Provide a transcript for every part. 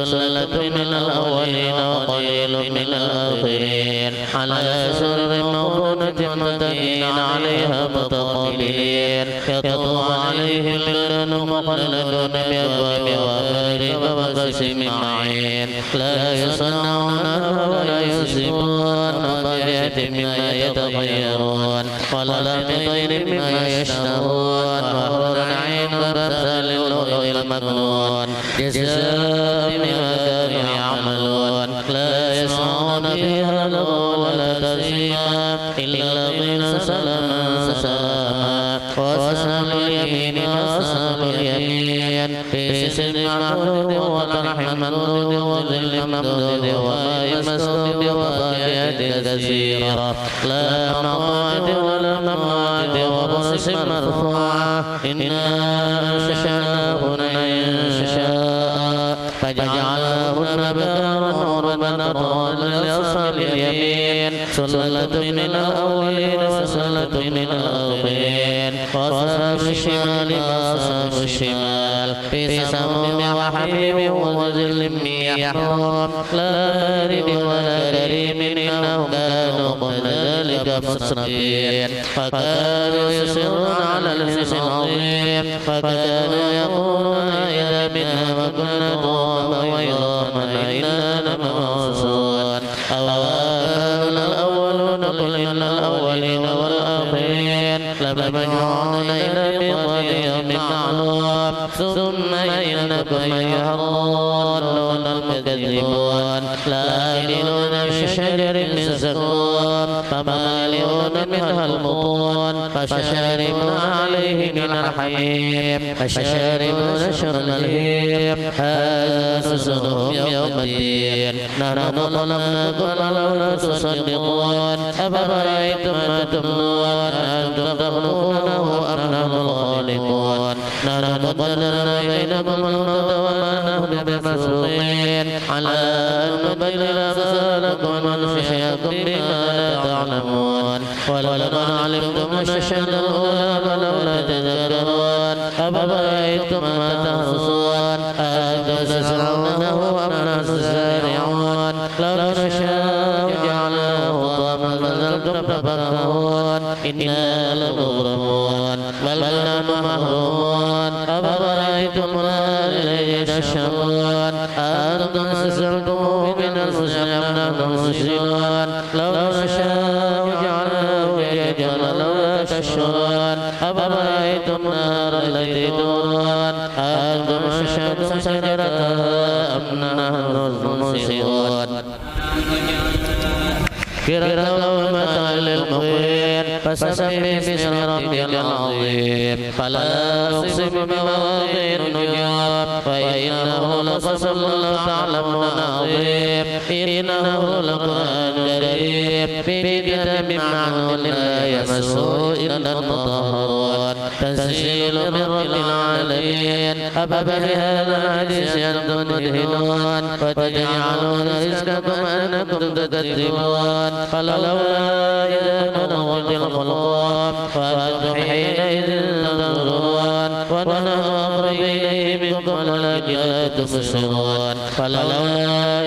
سلة من الأولين وقليل من الآخرين على سرر موضونة متكئين عليها متقابلين يطوف عليهم ولدان مخلدون بأكواب وأباريق وكأس من معين لا يصنعونها ولا يصرفون وفاكهة مما يتخيرون ولحم طير مما يشتهون وحور عين وأمثال اللؤلؤ المكنون جزاء بما كانوا يعملون لا يسمعون فيها لغوا ولا تأثيما إلا قيلا سلاما سلاما وأصحاب اليمين وأصحاب اليمين في سدر معبود وطرح ممدود وظل ممدود وماء مسكوب وفاكهة كثيرة لا مقعد ولا مقعد وفرش مرفوعة إنا أنشأناهن إنشاء فجعلناهن بكارا عربا أطرادا لأصحاب اليمين سلة من الأولين وسلة من الآخرين وأصحاب الشمال وأصحاب الشمال في سموم وحميم وظل من يحموم لا بارد ولا كريم إنهم كانوا قبل ذلك مسرفين فكانوا يصرون على الحنث العظيم فكانوا يقولون إذا منا وكنا ترابا وعظاما إنا لمبعوثون أوآباؤنا الأولون قل إن الأولين والآخرين لمجموعون إلى ميقات يوم معلوم ثم إنكم أيها الضالون المكذبون لآكلون من شجر من زقوم فمالئون منها البطون فشاربون عليه من الحميم فشاربون شرب الهيم هذا نزلهم يوم الدين نحن خلقناكم ولولا تصدقون أفرأيتم ما تمنون أنتم تخلقونه أم نحن الخالقون نحن قدرنا بينكم الموت وما نحن بمسبوقين على أن نبدل أمثالكم ونحييكم بما لا تعلمون ولقد علمتم الشهد الأولى فلولا تذكرون أفرأيتم ما تحرثون أأنتم تزرعونه أم نحن الزارعون لو نشاء جعلناه حطاما فظلتم تفكهون إنا لمغرمون بل نحن محرومون أفرأيتم النار التي تشربون أأنتم أنزلتموه من المزن أم نحن المنزلون لو نشاء جعلناه جهنم لولا تشكرون أفرأيتم النار التي تورون أأنتم أنشأتم شجرتها أم نحن المنشئون كرامة للمقيم فسبح باسم ربك العظيم فلا أقسم بمواقع النجوم فإنه لقسم لو تعلمون عظيم إنه لقرآن كريم في كتاب معلوم لا يمسه إلا المطهرون تنزيل من رب العالمين أفبهذا الحديث أنتم مدهنون وتجعلون رزقكم أنكم تكذبون فلولا إذا بلغت الحلقوم وأنتم حينئذ تنظرون ونحن أقرب إليه منكم ولكن لا تبصرون فلولا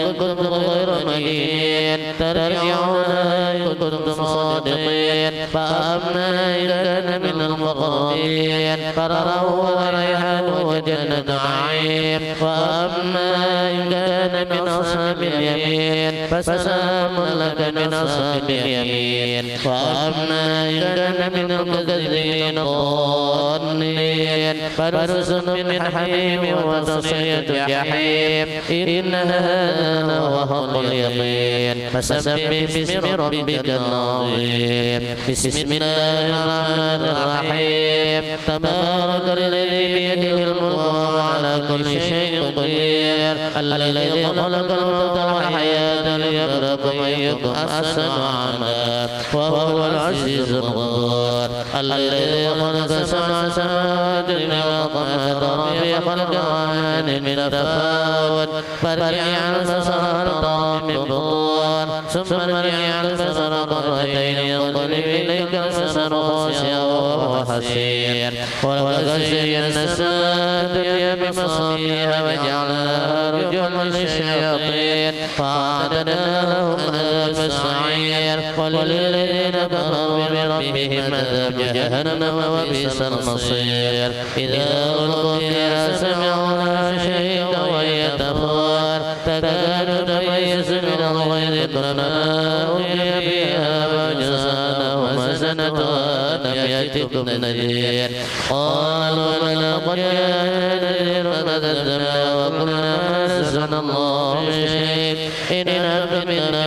إن كنتم غير مدينين ترجعونها إن كنتم صادقين فأما إن كان من المقربين فروح وريحان وجنة نعيم وأما إن كان من أصحاب اليمين فسلام لك من أصحاب اليمين وأما إن كان من المكذبين الضالين فرسل من حميم وتصلية جحيم إن هذا لهو حق اليقين فسبح باسم ربك العظيم بسم الله الرحمن الرحيم تبارك الذي بيده الملك وهو على كل شيء قدير الذي خلق الموت والحياة ليبلوكم أيكم أحسن عملا وهو العزيز الغفور الذي خلق سبع سماوات وقمر في خلق الرحمن من تفاوت فرجع البصر هل ترى من فطور ثم رجع البصر مرتين ينقلب إليك البصر خاسئا وهو حسير ولقد زينا السماء الدنيا بمصابيح وجعلناها رجوما وجل للشياطين فأعتدنا لهم عذاب السعير وللذين كفروا بربهم عذاب جهنم وبئس المصير إذا ألقوا فيها سمعوا لها شهيدا وهي تفور تكاد تميز من الغيظ كلما أوحي بها وجزاءهم حسنتها لم يأتكم نذير قالوا بلى قد جاءنا نذير فكذبنا وقلنا ما نزل الله من شيء إن نحن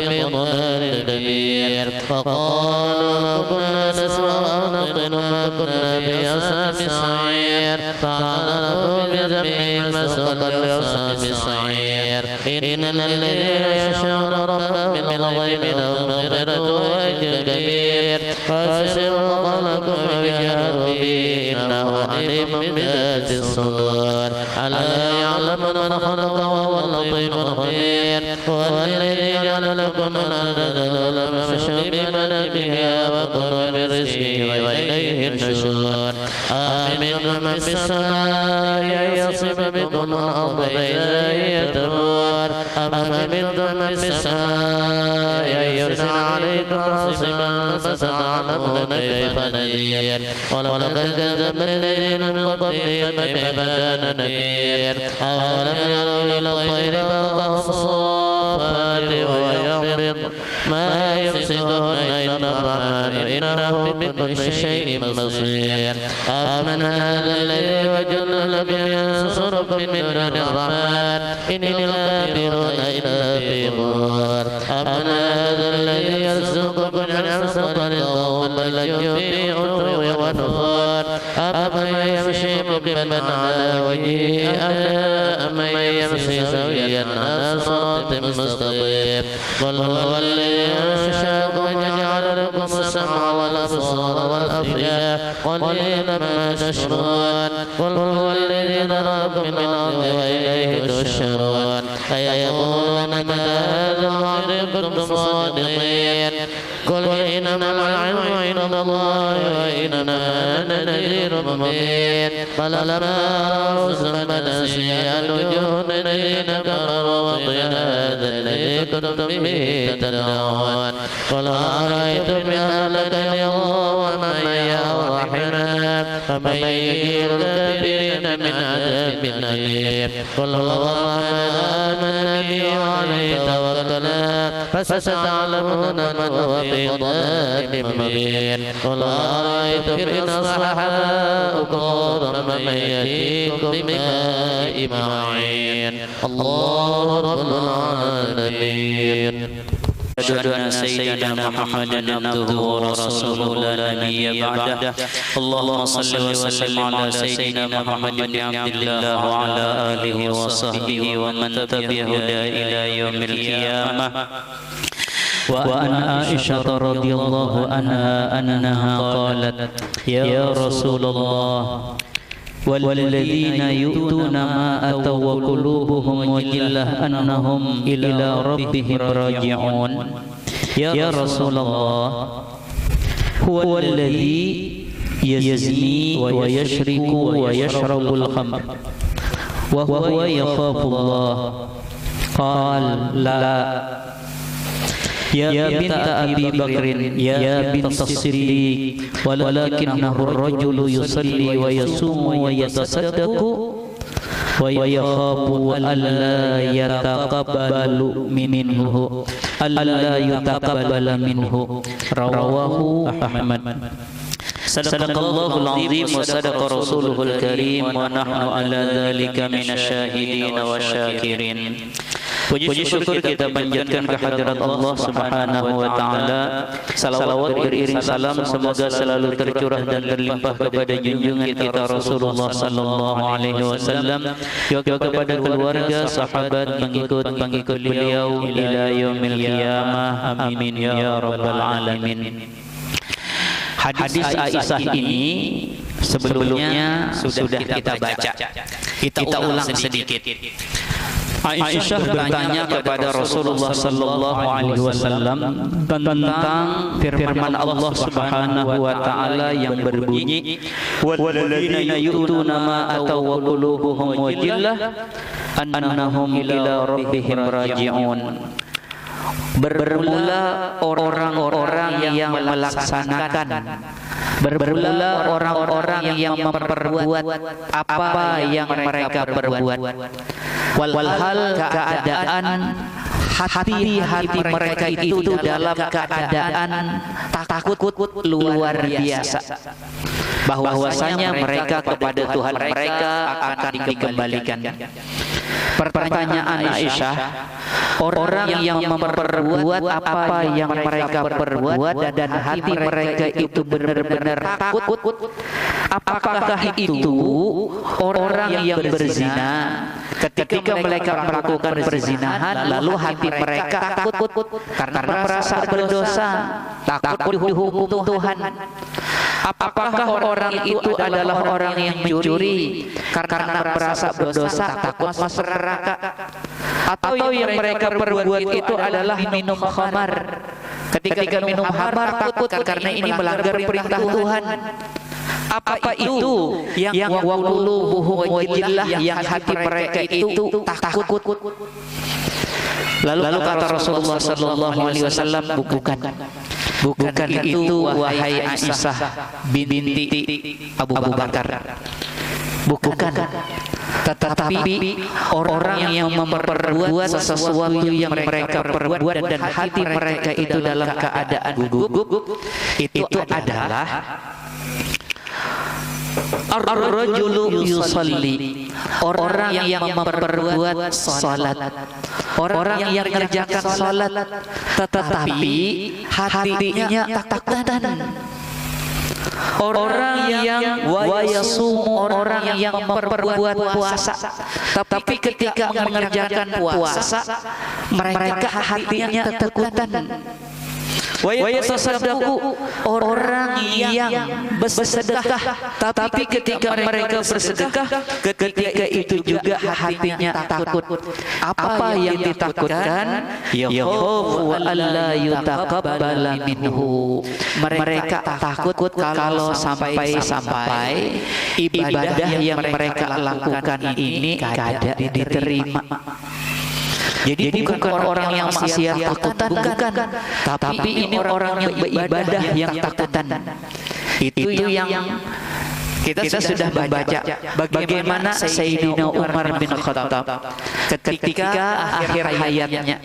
في ضلال كبير فقالوا كنا نسمع أو نعقل ما كنا في أصحاب السعير فاعترفوا بذنبهم فسوقا لأصحاب السعير إن الذين يخشون ربهم بالغيب لهم مغفرة وأجر كبير فأسروا قولكم وجهروا به إنه عليم بذات الصدور ألا يعلم من خلق وهو اللطيف الخبير هو الذي جعل لكم الأرض ذلولا فامشوا بمناكبها وكلوا من رزقه وإليه النشور أأمنتم من في السماء أن يصف بكم الأرض فإذا هي تمور أم أمنتم من في السماء أن يرسل عليكم حاصبا فستعلمون كيف نذير ولقد كذب الذين من قبلهم كيف كان نكير أولم يروا إلى الطير فوقهم صافات ويقبض ما يمسكهن إلا الرحمن إنه بكل شيء بصير أمن هذا الذي وجل لم ينصركم من دون الرحمن إن الكافرون إلا في غرور أمن هذا الذي يرزقكم من أرزق رزقه بل لجوا في عتو ونفور أفمن يمشي مكبا على وجهه أهدى أمن يمشي سويا على صراط مستقيم قل هو الذي أنشأكم وجعل لكم السمع والأبصار والأفئدة قليلا ما تشكرون قل هو الذي ذراكم من الأرض وإليه تحشرون فيقولون متى هذا الوعد إن كنتم صادقين قل إنما العلم عند الله وإنما أنا نذير مبين فلما رأوا زلفة سيئت وجوه الذين كفروا وقيل هذا الذي كنتم به تدعون قل أرأيتم إن أهلكني الله ومن يرحمنا فمن يجير الكافرين من عذاب أليم قل هو الرحمن آمنا به وعليه توكلنا فستعلمون من هو في ضلال مبين قل أرأيتم إن أصبح ماؤكم غورا من يأتيكم بماء معين الله رب العالمين أشهد أن سيدنا محمدا عبده ورسوله لا نبي بعده اللهم صل وسلم على سيدنا محمد بن عبد الله وعلى آله وصحبه ومن تبعه إلى يوم القيامة وعن عائشة رضي الله عنها أنها قالت يا رسول الله والذين يؤتون ما أتوا وقلوبهم وجلة أنهم إلى ربهم راجعون يا رسول الله هو الذي يزني ويشرك ويشرب الخمر وهو يخاف الله قال لا يا بنت أبي بكر يا بنت الصديق ولكنه الرجل يصلي ويصوم ويتصدق ويخاف ألا يتقبل منه رواه أحمد صدق الله العظيم وصدق رسوله الكريم ونحن على ذلك من الشاهدين والشاكرين. Puji syukur kita panjatkan kehadirat Allah Subhanahu wa taala. Salawat beriring salam semoga selalu tercurah dan terlimpah kepada junjungan kita Rasulullah sallallahu alaihi wasallam, juga kepada keluarga, sahabat, pengikut beliau ila yaumil qiyamah. Amin ya rabbal alamin. Hadis Aisyah ini sebelumnya sudah kita baca. Kita ulang sedikit. Aisyah bertanya kepada Rasulullah sallallahu alaihi wasallam tentang firman Allah Subhanahu wa taala yang berbunyi walladzina yu'tuna ma ataw wa qulubuhum wajillah annahum ila rabbihim raji'un. Bermula orang-orang yang melaksanakan, bermula orang-orang yang memperbuat apa yang mereka perbuat, walhal keadaan hati-hati mereka itu dalam keadaan takut luar biasa, bahwasanya mereka kepada Tuhan mereka akan dikembalikan. Pertanyaan Aisyah, orang yang memperbuat apa yang mereka perbuat dan hati mereka itu benar-benar takut, apakah itu orang yang berzina ketika mereka melakukan perzinahan lalu hati mereka takut karena merasa berdosa, takut dihukum Tuhan? Apakah orang itu adalah orang yang mencuri karena merasa berdosa, takut masuk neraka? Atau yang mereka perbuat itu adalah minum khamar, ketika minum khamar takut karena ini melanggar perintah Tuhan? Apa itu yang waqulubuhum wajillah, yang hati mereka itu takut? Lalu kata Rasulullah sallallahu alaihi wasallam, bukan itu wahai Aisyah binti Abu Bakar. Bukan. Tetapi orang yang memperbuat sesuatu yang mereka perbuat dan hati mereka itu dalam keadaan gugup, itu adalah ar-rajulu yusalli, orang yang memperbuat salat, orang yang mengerjakan salat tetapi hatinya takutan. Orang yang wayasumu, orang yang memperbuat puasa tapi ketika mengerjakan puasa mereka hatinya ketakutan. Wayatasaddaqu, orang yang bersedekah tapi ketika mereka bersedekah ketika itu juga hatinya takut. Apa yang ditakutkan? Yakhafu alla yutaqabbala minhu, mereka takut kalau sampai ibadah yang mereka lakukan ini tidak diterima. Jadi bukan orang yang maksiat takutan, bukan. Tapi ini orang yang beribadah yang takutan. Itu yang kita sudah membaca bagaimana Sayyidina Umar bin Khattab ketika akhir hayatnya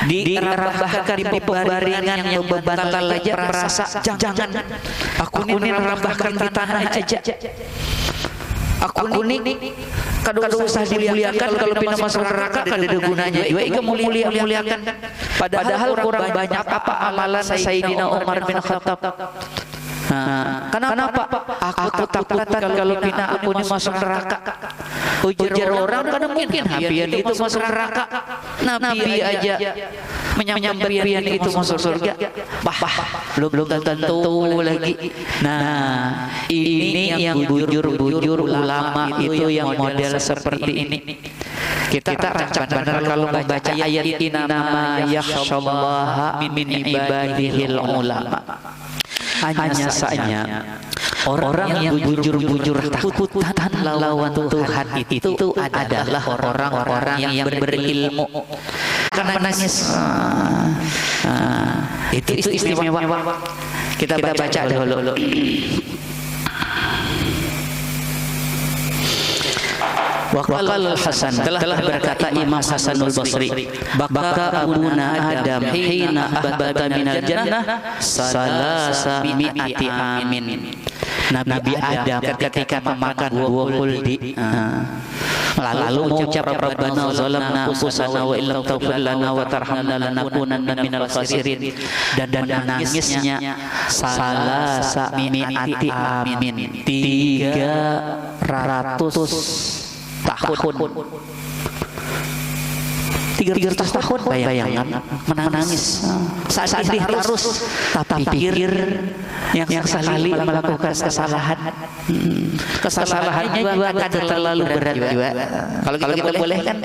dirambahkan di pebaringan yang berbantal aja merasa jangan aku ini dirambahkan di tanah aja. Aku ini kada usah dimuliakan, kalau pindah masuk neraka kada ada gunanya. Juga muliakan. Padahal kurang banyak apa amalan Sayyidina Umar bin Khattab. Kenapa? Aku takut kalau pindah aku ini masuk neraka. Ujar orang kada mungkin habian itu masuk neraka. Nabi aja menyampian itu masuk surga. Belum tentu lagi. Nah, ini yang bujur ulama itu yang model seperti ini. Kita rancak benar kalau membaca ayat ini, nama yakhshallaha min ibadihil ulama. Hanya saja orang yang bujur takutan lawan Tuhan itu adalah orang-orang yang berilmu. Karena menangis itu istimewa. Kita baca dulu. Waqala Hasan, telah berkata Imam Hasanul Basri, baka abuna Adam hina ahbata minal jannah salasa mi'ati amin. Nabi Adam ketika memakan buah khuldi lalu mengucap Rabbana zalamna anfusana wa illam taghfir lana wa tarhamna lanakunanna minal khasirin, dan nangisnya salasa mi'ati amin, 300 tahun. 300 tahun bayangan menangis saat harus tapi pikir yang sekali melakukan kesalahan juga kan terlalu berat juga. Kalau kita boleh kan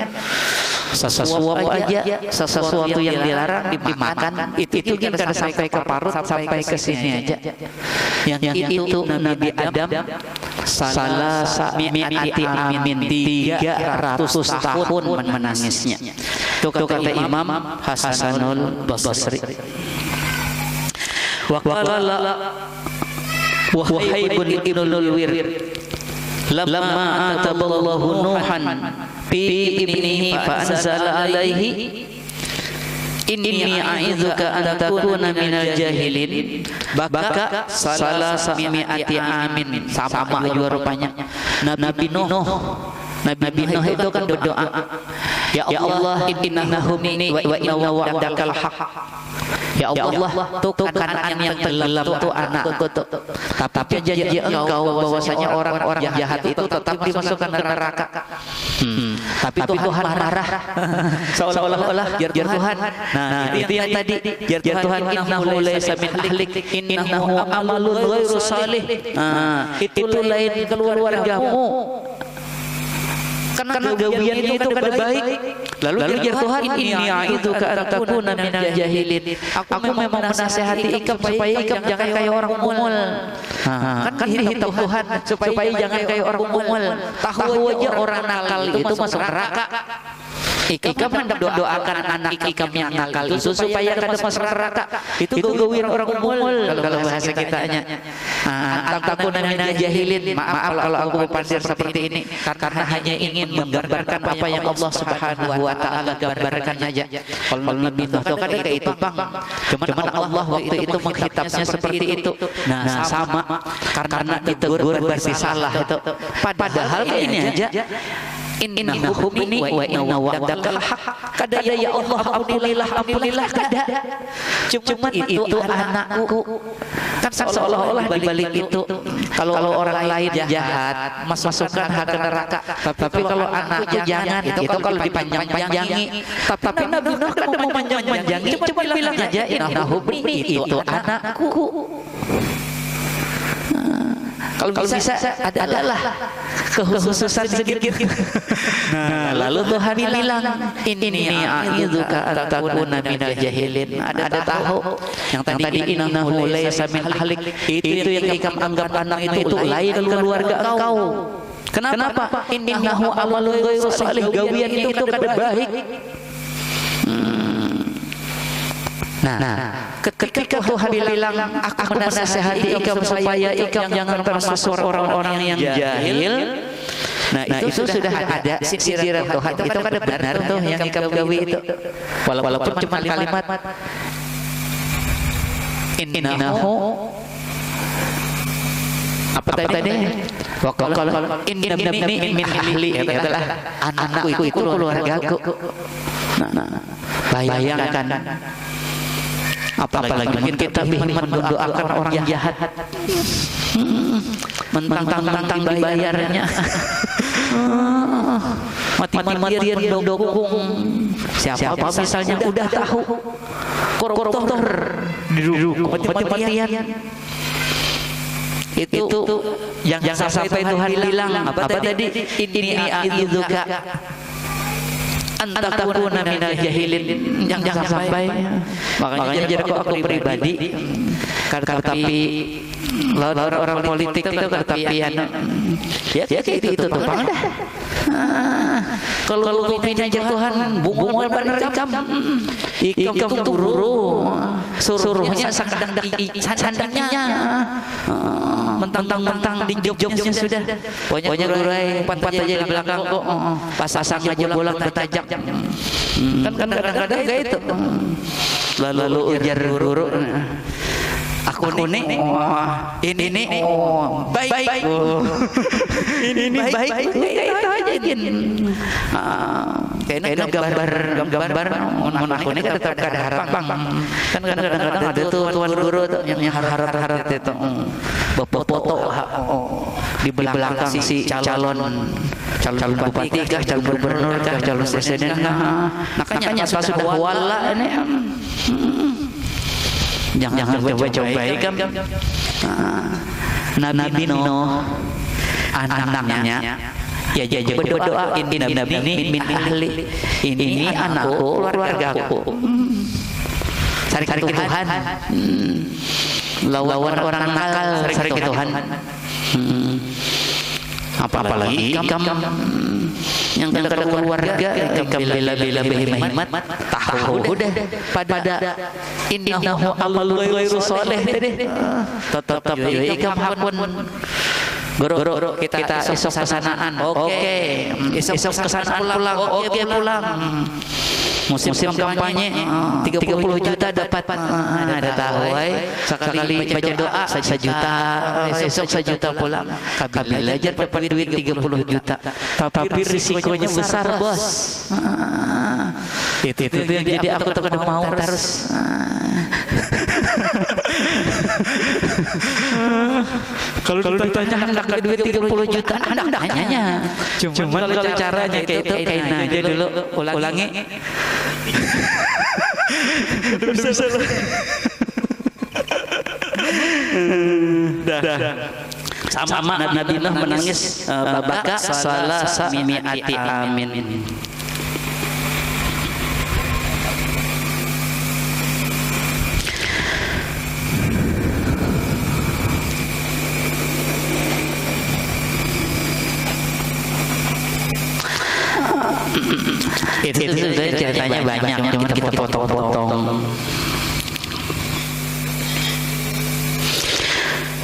sesuatu yang dilarang dimakan itu kan sampai ke parut, sampai ke sini aja. Yang itu Nabi Adam salasa mi'ati amin 300 tahun menangisnya. Itu kata Imam Hasanul Basri. Wa qala Wahaib ibnul Wir lamma ataballahu Nuhan fi ibnihi fa anzala alaihi inni a'idzuka an takuna minal jahilin baka salasa mi'ati amin. Sama juga rupanya Nabi Nuh itu kan berdoa, ya Allah innahu minni wa inna wa'dakal haq. Ya Allah, tuh kanan yang tenggelam tuh anakku tuh. Tapi janji engkau bahwasanya orang-orang jahat itu tetap dimasukkan neraka. Tapi Tuhan marah. Seolah-olah biar Tuhan. Nah, itu yang tadi. Biar Tuhan innahu laysa min ahlik innahu amalun ghairu salih. Itu lain keluargamu. Karena gawian itu kan baik. Lalu dia Tuhan inni a'idzuka an takuna minal jahilin. Aku memang menasihati ikam supaya ikam jangan kayak orang umul. Kan dihitam Tuhan supaya jangan kayak orang umul. Tahu aja orang nakal itu masuk neraka. Ikam mendoakan anak ikam yang nakal itu supaya kada masuk neraka. Itu gawian orang umul kalau bahasa kitanya. Takuna minal jahilin. Maaf kalau aku berpandang seperti ini karena hanya ingin menggambarkan apa yang Allah Subhanahu wa taala gambarkan saja. Kalau Nabi Nuh itu kan kayak itu Bang. Cuman Allah waktu itu menghitabnya seperti itu. Nah, sama karena ditegur berarti salah itu. Padahal ini aja innahu minni wa inna wa'dakal haq. Kada ya Allah ampunilah kada. Cuma itu anakku. Kan seolah-olah di balik itu kalau orang lain jahat masukkan hak neraka. Tapi kalau anakku jangan. Itu kalau dipanjang-panjangi. Tapi Nabi Nuh kan mau panjang-panjangi. Cuma bilang aja innahu minni itu anakku. Kalau bisa adalah kekhususan sedikit. Nah, lalu Tuhan bilang inni a'idzuka an takuna minal jahilin. Ada tahu yang tadi innahu laysa min ahlik. Itu yang ikam anggap anak itu lain keluarga engkau. Kenapa? Innahu amalun ghairu salih. Gawian itu kada baik. Nah, ketika Tuhan bilang aku menasihati ikam supaya ikam jangan termasuk orang-orang yang jahil. Nah, itu sudah ada sindiran Tuhan. Itu kan benar tuh yang ikam gawi itu. Walaupun cuma kalimat innahu apa tadi? Wakal inna min ahli adalah anakku itu keluargaku. Nah, bayangkan apalagi mungkin kita mendoakan orang jahat, mentang-mentang dibayarnya, mati-matian mendukung. Siapa misalnya udah tahu koruptor mati-matian. Itu yang sampai Tuhan bilang apa tadi? Inni a'idzuka an takuna minal jahilin. Yang jangan sampai. Makanya jadi aku pribadi tapi orang politik itu tapi ya kayak itu tuh Bang dah. Kalau pimpin aja Tuhan bungul bener ikam turu suruhnya sakadang sandangnya mentang-mentang di job-jobnya sudah pokoknya gurai empat aja di belakang kok pasang aja bola bertajam kan kadang-kadang kayak itu lalu ujar guru aku ini ini baik ini baik itu aja gin kayaknya gambar aku ini kan tetap ada harapan kan kadang-kadang ada tuh tuan guru yang harap itu bapak foto di belakang si calon bupati kah, calon gubernur kah, calon presiden kah. Makanya pas sudah wala ini jangan coba-coba kan. Nabi Nuh anaknya ya berdoa inna min ahli. Ini anakku, keluargaku. Cari Tuhan. Lawan orang nakal cari Tuhan. apalagi ikam yang keluarga ikam bela-bela hemat tahu udah pada innahu amalun ghairu sholih tetap ikam pun guru kita esok kesanaan oke esok kesanaan pulang oke pulang musim kampanye 30 juta dapat ada tahu sekali baca doa 1 juta esok 1 juta pulang kami belajar dapat duit 30 juta tapi risikonya besar bos itu jadi aku tuh mau terus kalau ditanya hendak duit 30 juta hendak hanya cuman kalau caranya kayak itu kayak aja dulu ulangi bisa lah sama Nabi Nuh menangis babaka salasa mi'ati amin. Itu ceritanya banyak, cuma kita potong-potong.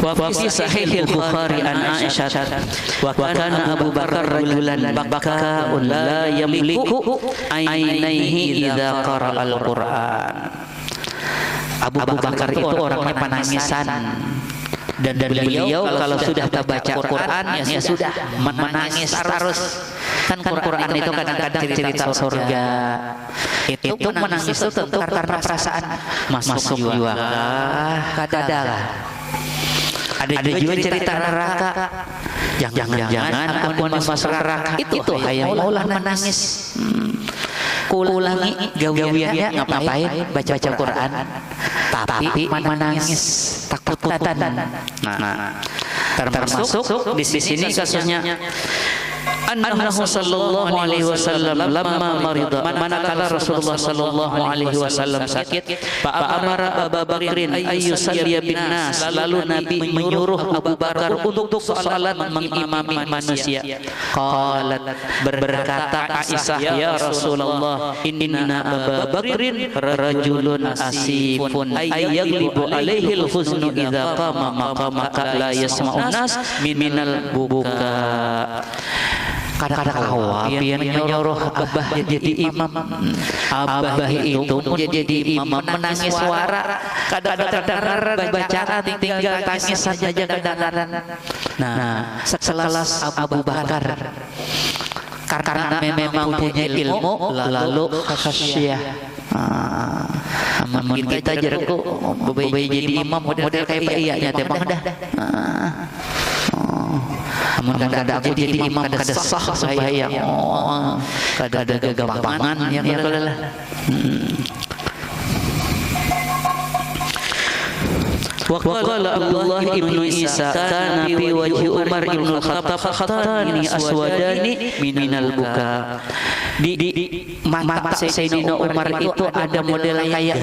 Wa fi sahih al-Bukhari an Aisyah wa kana Abu Bakar rajulan bakkaun la yamliku ainaihi idza qara'a al-Qur'an. Abu Bakar itu orangnya penangisan. Dan beliau kalau sudah baca Quran ya sudah menangis terus. Kan Quran itu kadang-kadang cerita surga. Itu menangis itu tentu karena perasaan masuk juga. Kadang ada juga cerita neraka. Jangan-jangan ampun masuk neraka itu hayang ulah menangis. Ulangi gawiannya ngapain baca Quran tapi menangis takutan. Nah, termasuk di sini kasusnya annahu sallallahu alaihi wasallam lamma marida manakala Rasulullah sallallahu alaihi wasallam sakit fa amara Abu Bakrin ayyusalliya bin nas lalu Nabi menyuruh Abu Bakar untuk salat mengimami manusia. Qalat berkata Aisyah ya Rasulullah inna Abu Bakrin rajulun asifun ayyaglibu alaihi al-huznu idza qama maqamaka la yasma'un nas minal buka. Kadang-kadang khawatir nyuruh Abah jadi imam. Abah itu pun jadi imam menangis suara. Kadang-kadang bacaan tinggal tangis saja kadang-kadang. Nah, sekelas Abu Bakar karena memang punya ilmu lalu khasyah. Amun kita jerku bebai jadi imam model kayak iya teh mah dah. Amun kada aku jadi imam kada sah supaya kada gagampangan ya lah. Waqala Abdullah ibnu Isa kana fi wajhi Umar ibnu Khattab khatani aswadani minal buka. Di mata Sayyidina Umar itu ada model kayak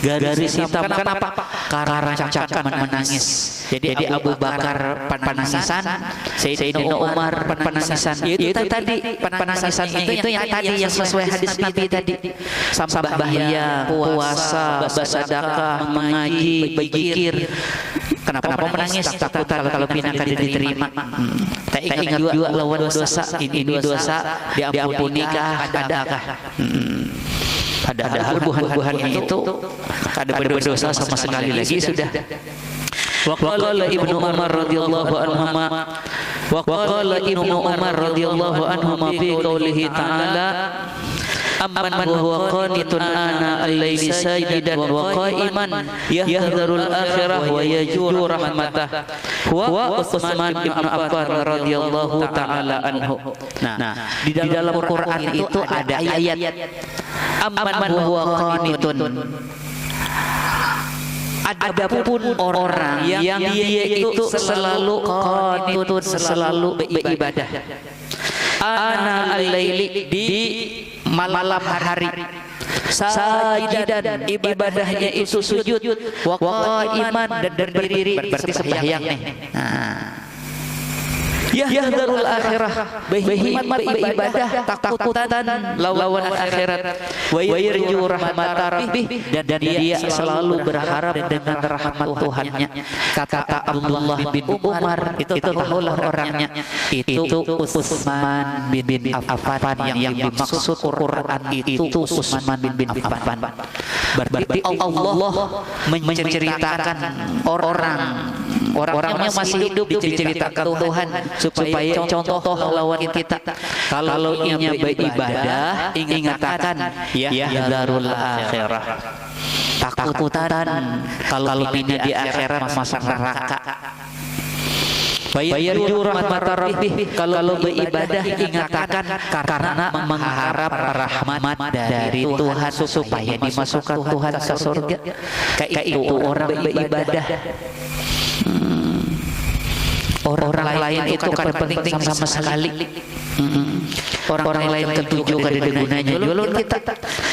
garis hitam. Kenapa? Karena cacak menangis. Jadi Abu Bakar penangisan, Sayyidina Umar penangisan. Itu tadi penangisan itu yang tadi yang sesuai hadis Nabi tadi. Sampai bahaya, puasa, bersedekah, mengaji, berzikir. Kenapa menangis? Takut kalau pindah kada diterima. Tak ingat juga lawan dosa. Ini dosa diampunikah? Adakah? Padahal buhan-buhannya itu ada berdosa sama sekali lagi sudah. Waqala Ibnu Umar radhiyallahu anhuma waqala Ibnu Umar radhiyallahu anhuma fi qoulihi ta'ala amman huwa qanitun ana al-laili sajidan wa qa'iman yahdharul akhirah wa yajuru rahmatah wa Utsman bin Affan radhiyallahu ta'ala anhu. Nah, di dalam Quran itu ada ayat amman huwa qanitun. Adapun orang yang dia itu selalu qanitun, selalu beribadah. Ana al-laili di malam hari. Sajidan ibadahnya itu sujud, wa qa'iman dan berdiri berarti sembahyang nih. Yahdharul akhirah, berhimmat beribadah, takutan lawan akhirat, wa yarju rahmatar rabbih, dan dia selalu berharap dengan rahmat Tuhannya. Kata Abdullah bin Umar, itu tahulah orangnya, itu Utsman bin Affan, yang dimaksud Quran itu Utsman bin Affan. Berarti Allah menceritakan orangnya masih hidup, diceritakan Tuhan supaya contoh lawan kita. Kalau ingin beribadah, ingatkan yahdharul akhirah, takutan kalau ini di akhirat masuk neraka. Bayarju rahmatar rabbih, kalau beribadah ingatkan karena mengharap rahmat dari Tuhan supaya dimasukkan Tuhan ke surga. Kayak itu orang beribadah. Orang lain itu kan penting sama sekali. Orang lain ketujuh kan ada gunanya jualan kita.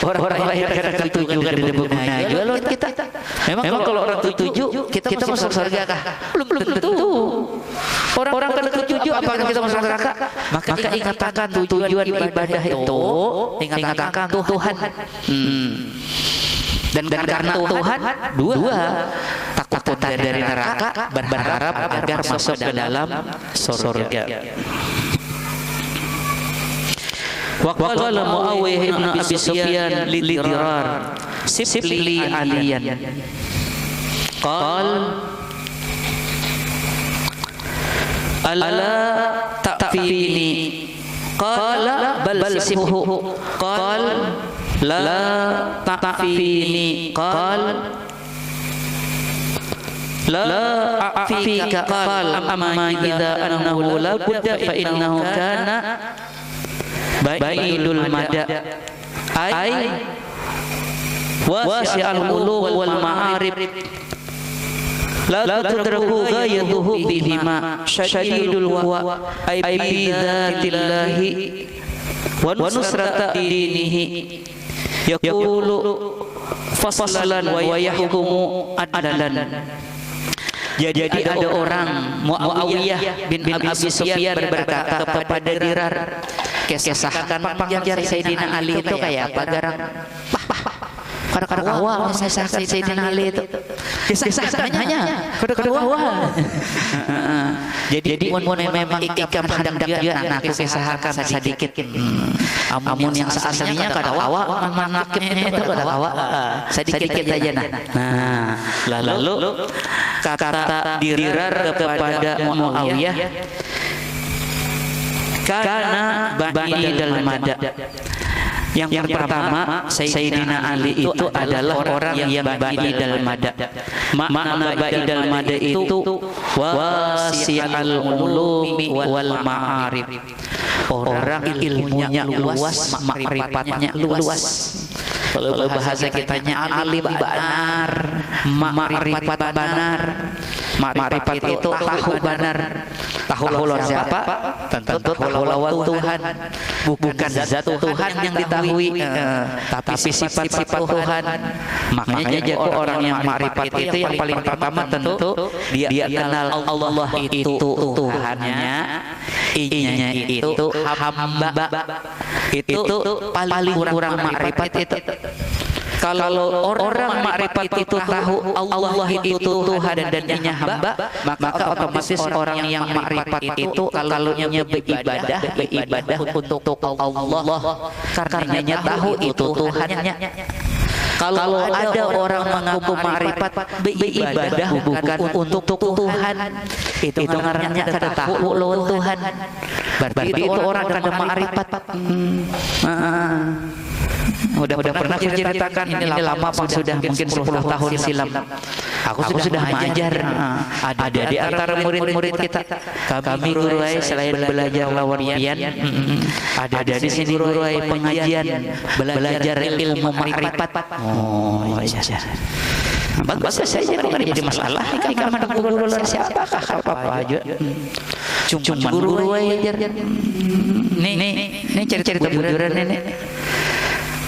Orang lain kan ketujuh kan ada gunanya jualan kita. Memang kalau orang ketujuh kita masuk surga kah? Belum tentu. Orang kan ketujuh apakah kita masuk neraka? Maka ingatkan tujuan ibadah itu, ingatkan Tuhan. Dan karena Tuhan dua, takut dari neraka, berharap agar masuk ke dalam surga. Wa qala Muawiyah bin Abi Sufyan li Dirar sifli aliyan qal ala ta'fini qala bal sibhu qal la ta'fini qal la a'fika qal amma idza annahu la budda fa innahu kana ba'idul mada ay wasi'al ulum wal ma'arif la tudraku ghayatuhu bihima syadidul wa ay bi dzatillahi wa nusrata dinihi yaqulu faslan wa yahkumu adalan. Jadi ada orang Muawiyah bin Abi Sufyan berkata kepada Dirar, kisahkan panjang Sayyidina Ali itu kayak apa garang? Kadang-kadang awal mengisahkan Sayyidina Ali itu kisahkannya kadang-kadang awal. Jadi memang ikam hadang dia anak kisahkan sedikit. Amun yang aslinya kadang awal manaknya itu kadang awal sedikit aja nah. Lalu kata Dirar kepada Muawiyah, karena ba'idal mada. Yang pertama, Sayyidina Ali itu adalah orang yang ba'idal mada. Makna ba'idal mada itu wasi'al ulumi wal ma'arif. Orang ilmunya luas, ma'rifatnya luas. Kalau bahasa kitanya alim benar, ma'rifat benar. Ma'rifat itu tahu benar. Tahu lawan siapa? Tentu tahu lawan Tuhan. Bukan zat Tuhan yang diketahui, tapi sifat-sifat Tuhan. Makanya jadi orang yang ma'rifat itu yang paling pertama tentu dia kenal Allah itu Tuhannya, inya itu hamba. Itu paling kurang ma'rifat itu. Kalau orang makrifat itu tahu Allah itu Tuhan dan inya hamba, maka otomatis orang yang makrifat itu kalau beribadah untuk Allah karenanya tahu itu Tuhannya. Kalau ada orang mengaku makrifat beribadah bukan untuk Tuhan, itu ngarannya kada tahu lawan Tuhan. Berarti itu orang kada makrifat. Udah pernah aku ceritakan ini lama Pak, sudah mungkin 10 tahun silam. Aku sudah mengajar. Ada di antara murid-murid kita. Kami guru selain belajar lawan pian, ada di sini guru pengajian, belajar ilmu makrifat. Oh, iya. Bagus saja kok ada jadi masalah. Kan mana guru siapakah apa aja. Cuma guru ajar. Nih cerita bujuran ini.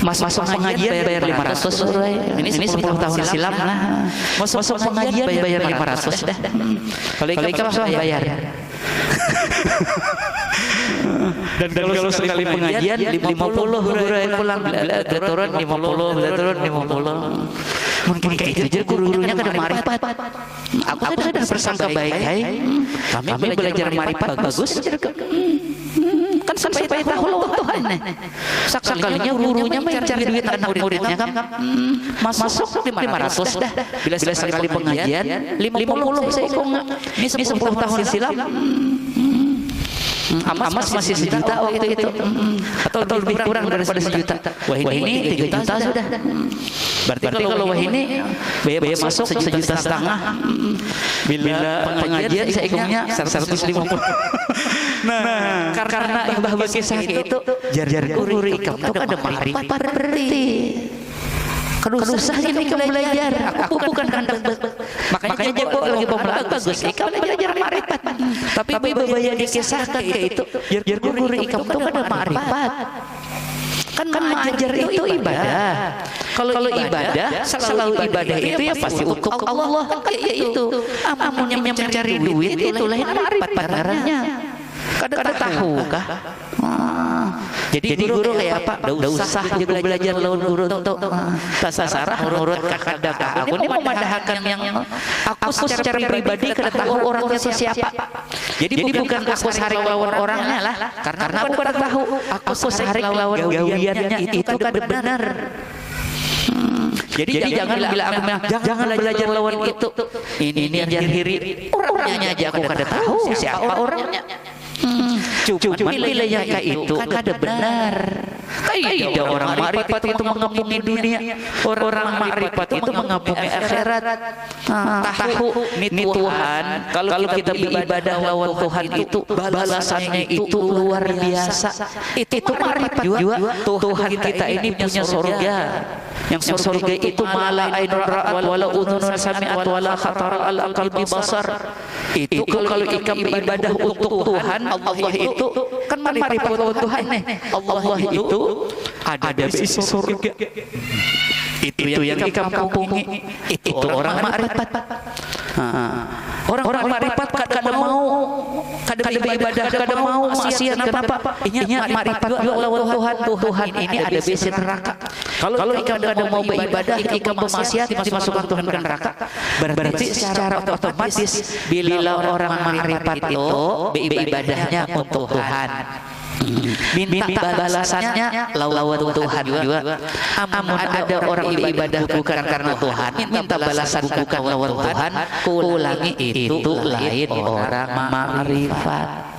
Masuk pengajian bayar 500. Ini 10 tahun silam lah. Masuk pengajian bayar 500 dah. Kalau ikan masuk bayar. Dan kalau sekali pengajian 50 guru yang pulang turun 50. Mungkin kayak itu aja gurunya kada marifat. Aku sudah bersangka baik. Kami belajar marifat bagus. Kan sampai tahu Tuhan. Sekalinya gurunya mencari duit anak muridnya kan masuk 500 dah. Bila sekali pengajian 50 saya kok ini 10 tahun silam. Amas masih sejuta waktu itu atau lebih kurang daripada sejuta. Wah ini 3 juta sudah. Berarti kalau wah ini biaya masuk 1,5 juta. Bila pengajian saya ikutnya 150. Nah, karena Mbah Bakisah itu jar guru ikam itu ada marifat berarti. Susah ini belajar. Aku bukan hendak makanya jago lagi pembelajar bagus. Ikam belajar marifat. Tapi bayar dikisahkan kayak itu. Jar guru ikam itu ada marifat. Kan mengajar itu ibadah. Kalau ibadah, selalu ibadah itu ya pasti untuk Allah. Kayak itu. Amunnya mencari duit itu lain marifat pacarannya. Kada tahu kah? Jadi guru kayak apa? Dah usah juga belajar lawan guru tuh. Tasarah menurut kakak aku ini memadahkan yang aku secara pribadi kada tahu orangnya siapa. Jadi bukan aku sarik lawan orangnya lah, karena aku kada tahu. Aku sarik lawan gawiannya itu kada benar. Jadi jangan bila aku jangan belajar lawan itu. Ini jahiri orangnya aja aku kada tahu siapa orangnya. Cuma yang kayak itu kada benar. Kayak orang marifat itu mengapungi dunia, orang marifat itu mengapungi akhirat. Tahu ni Tuhan. Kalau kita beribadah lawan Tuhan itu balasannya itu luar biasa. Itu marifat juga. Tuhan kita ini punya surga. Yang surga itu mala ainun ra'at wala udhunun sami'at wala khatara ala qalbi basar. Itu kalau ikam beribadah untuk Tuhan, Allah itu kan marifat lawan Tuhan nih. Allah itu ada di surga. Itu yang ikam kampungi. Itu orang marifat. Orang marifat kada mau beribadah, kada mau maksiat apa. Ini marifat lawan Tuhan ini ada di neraka. Kalau ikam kada mau beribadah, ikam bermaksiat dimasukkan Tuhan ke neraka. Berarti secara otomatis bila orang marifat itu beribadahnya untuk Tuhan. Minta balasannya lawan Tuhan juga. Amun ada orang beribadah bukan karena Tuhan, minta balasan bukan lawan Tuhan, ulangi itu lain orang marifat.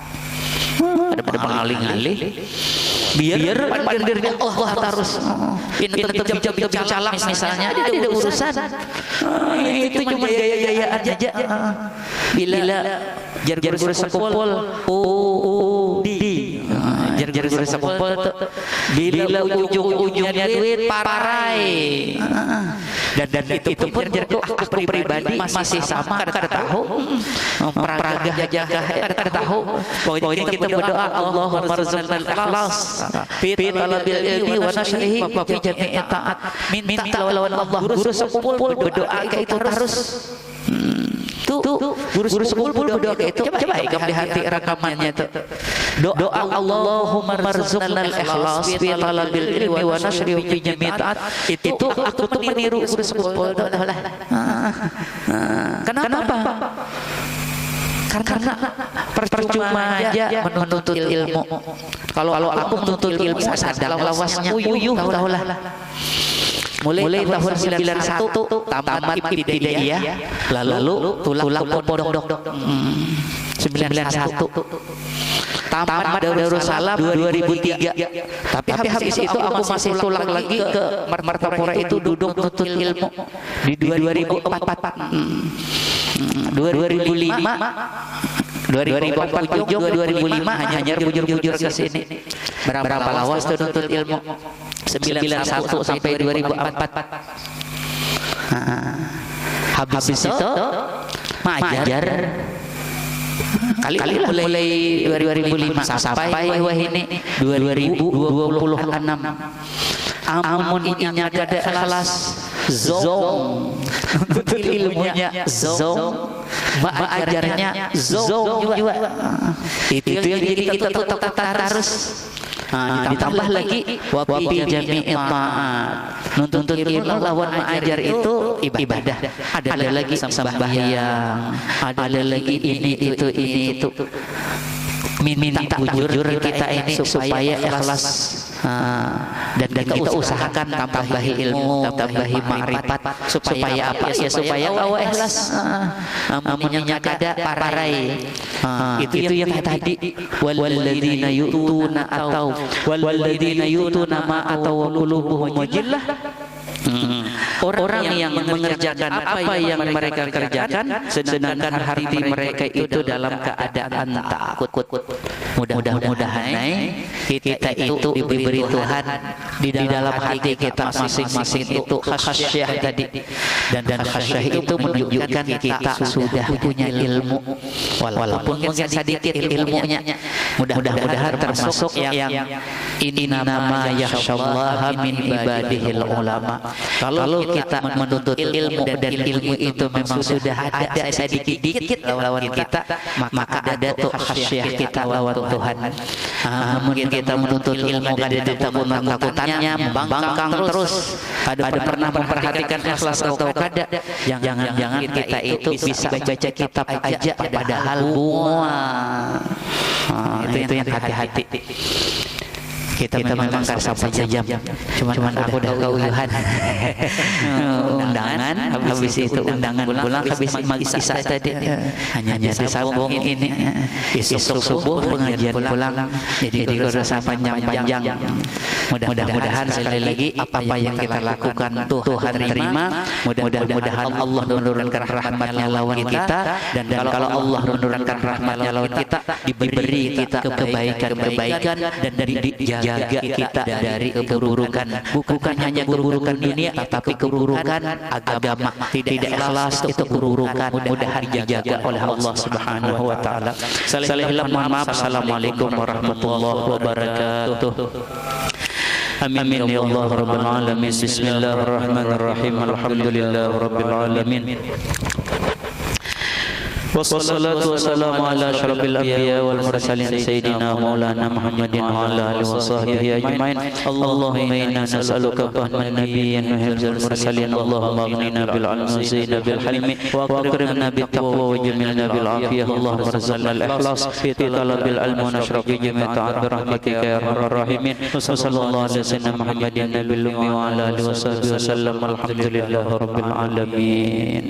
Ada mengalih-alih biar pandirnya Allah terus ini jam calang misalnya ada urusan itu cuma gaya-gaya aja bila jar guru sekumpul jar guru sekumpul bila ujung-ujungnya duit parai dan itu pun aku pribadi masih sama kada tahu peragah aja kada tahu pokoknya kita berdoa Allahumma rzuqna al-ikhlas fi talabil ilmi wa nashrihi wa fi jami'i ta'at. Minta lawan Allah guru sekumpul berdoa kayak itu terus. Guru sekumpul berdoa kayak itu. Coba ikam di hati rekamannya itu. Doa Allahumma rzuqna al-ikhlas fi talabil ilmi wa nashrihi fi jami'i ta'at. Itu aku tuh meniru guru sekumpul doa. Kenapa? Karena percuma aja menuntut ilmu. Kalau aku menuntut ilmu sadar lawasnya uyuh tahulah. Mulai tahun 91 tamat ibtidaiyah, lalu tulang pondok 91. Tamat Darussalam 2003. Tapi habis itu aku masih tulang lagi ke Martapura itu duduk menuntut ilmu di 2004. 2005 2005 hanya bujur-bujur ke sini. Berapa lawas tuh nuntut ilmu? 91 sampai 2004. Habis itu mengajar kali mulai 2005 sampai wah ini 2026. Amun inya kada ikhlas zong ilmunya zong ajarnya zong juga. Itu yang jadi kita terus. Ditambah lagi wafi jami'i ta'at. Nuntut ilmu lawan mengajar itu ibadah. Ada lagi sembahyang, ada lagi ini itu. Minta bujur kita ini supaya ikhlas. Dan kita usahakan tambahi ilmu, tambahi ma'rifat supaya apa? Ya supaya awak ikhlas. Amunnya kada parai. Itu yang tadi walladzina yu'tuna atau walladzina yu'tuna ma atau qulubuhum wajillah. Orang yang mengerjakan apa yang mereka kerjakan sedangkan hati mereka itu dalam keadaan takut. Mudah-mudahan kita itu diberi Tuhan di dalam hati kita masing-masing itu khasyah tadi, dan khasyah itu menunjukkan kita sudah punya ilmu walaupun mungkin sedikit ilmunya. Mudah-mudahan termasuk yang ini nama yakhsyallaha min ibadihil ulama. Kalau kita menuntut ilmu dan ilmu itu memang sudah ada sedikit-dikit lawan kita, maka ada tuh khasyah kita lawan Tuhan. Mungkin kita menuntut ilmu kada takut-takutannya membangkang terus, kada pernah memperhatikan ikhlas atau kada. Jangan-jangan kita itu bisa baca kitab aja padahal bunga. Itu yang hati-hati. Kita memang kan sampai sejam, cuman aku udah keuyuhan. Undangan habis itu undangan pulang habis isya tadi hanya disambung ini esok subuh pengajian pulang, jadi kurasa panjang. Mudah-mudahan sekali lagi apa yang kita lakukan Tuhan terima. Mudah-mudahan Allah menurunkan rahmatnya lawan kita, dan kalau Allah menurunkan rahmatnya lawan kita, diberi kita kebaikan dan jaga kita dari keburukan, bukan hanya keburukan dunia tapi keburukan agama. Tidak ikhlas itu keburukan, mudah dijaga oleh Allah Subhanahu wa taala. Salihlah, mohon maaf. Assalamualaikum warahmatullahi wabarakatuh. Amin ya Allah rabbal alamin. Bismillahirrahmanirrahim. Alhamdulillahirabbil alamin. Wassalatu wassalamu ala asyrafil anbiya wal mursalin sayyidina maulana Muhammadin wa ala alihi wa sahbihi ajmain. Allahumma inna nas'aluka fahman nabiyyin wa hifdzal mursalin. Allahumma aghnina bil ilmi wa zidna bil hilmi wa akrimna bit taqwa wa jamilna bil afiyah. Allahumma arzuqna al ikhlas fi talabil ilmi wa nashrah fi jami' ta'at bi rahmatika ya arhamar rahimin. Sallallahu alaihi wasallam Muhammadin nabiyil ummi wa ala alihi wa sahbihi wasallam. Alhamdulillahirabbil alamin.